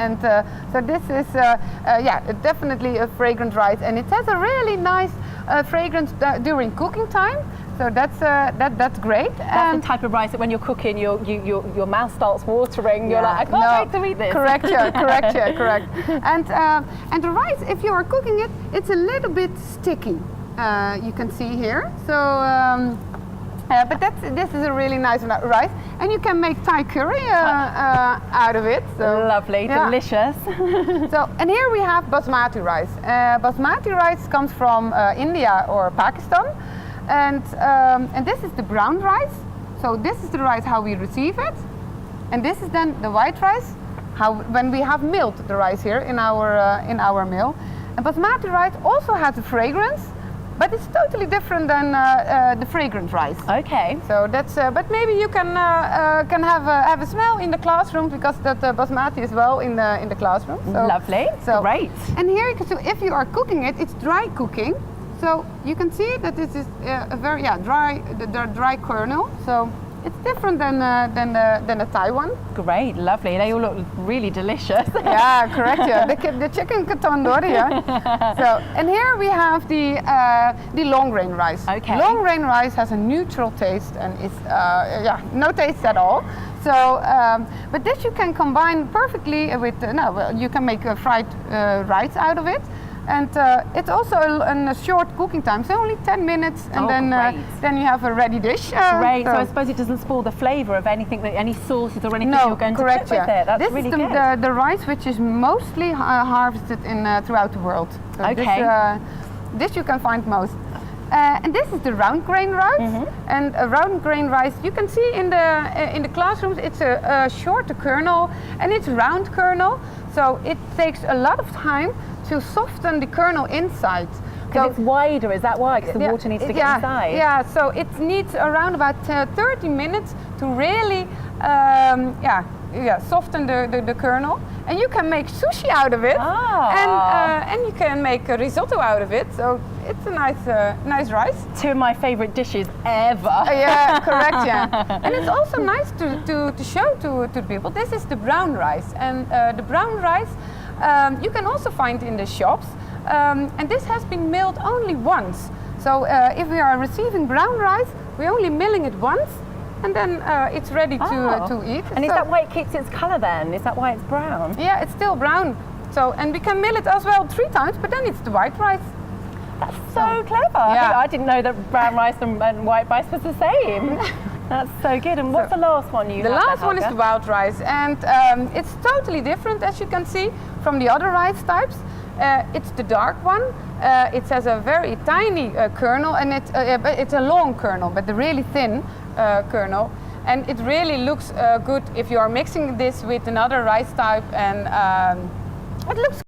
And so this is definitely a fragrant rice, and it has a really nice fragrance during cooking time. So that's great. That's the type of rice that when you're cooking, your mouth starts watering. You're like, I can't wait to eat this. Correct. And the rice, if you are cooking it, it's a little bit sticky. You can see here. So. But this is a really nice rice, and you can make Thai curry out of it. So, lovely, delicious. So, and here we have basmati rice. Basmati rice comes from India or Pakistan, and this is the brown rice. So this is the rice how we receive it, and this is then the white rice, when we have milled the rice here in our mill. And basmati rice also has a fragrance. But it's totally different than the fragrant rice. Okay. So that's. But maybe you can have a smell in the classroom, because that basmati is well in the classroom. So, lovely. So great. And here you can see, if you are cooking it, it's dry cooking. So you can see that this is a very dry, the dry kernel. So it's different than the Thai one. Great, lovely. They all look really delicious. Yeah, correct. Yeah, the chicken tandoori. Yeah. So, and here we have the long grain rice. Okay. Long grain rice has a neutral taste and is no taste at all. So, but this you can combine perfectly with. You can make a fried rice out of it. And it's also a short cooking time, so only 10 minutes, and then you have a ready dish. Great. So I suppose it doesn't spoil the flavour of anything, any sauces or anything you're going to cook with it. That's this really is good. The rice which is mostly harvested throughout the world. So okay. This you can find most. And this is the round grain rice. And a round grain rice, you can see in the classrooms, it's a shorter kernel, and it's round kernel. So it takes a lot of time to soften the kernel inside. Because it's wider, is that why? Because the water needs to get inside? Yeah, so it needs around about 30 minutes to really soften the kernel. And you can make sushi out of it, and you can make a risotto out of it. So it's a nice rice. Two of my favourite dishes ever. Yeah, correct. Yeah, and it's also nice to show to people. This is the brown rice, and the brown rice you can also find in the shops. And this has been milled only once. So if we are receiving brown rice, we're only milling it once. And then it's ready to eat. And is that why it keeps its colour then? Is that why it's brown? Yeah, it's still brown. So, and we can mill it as well 3 times, but then it's the white rice. That's so clever. Yeah. I didn't know that brown rice and white rice was the same. That's so good. And what's the last one you have? The last one is the wild rice, and it's totally different, as you can see, from the other rice types. It's the dark one. It has a very tiny kernel, and it's a long kernel, but the really thin kernel. And it really looks good if you are mixing this with another rice type, and it looks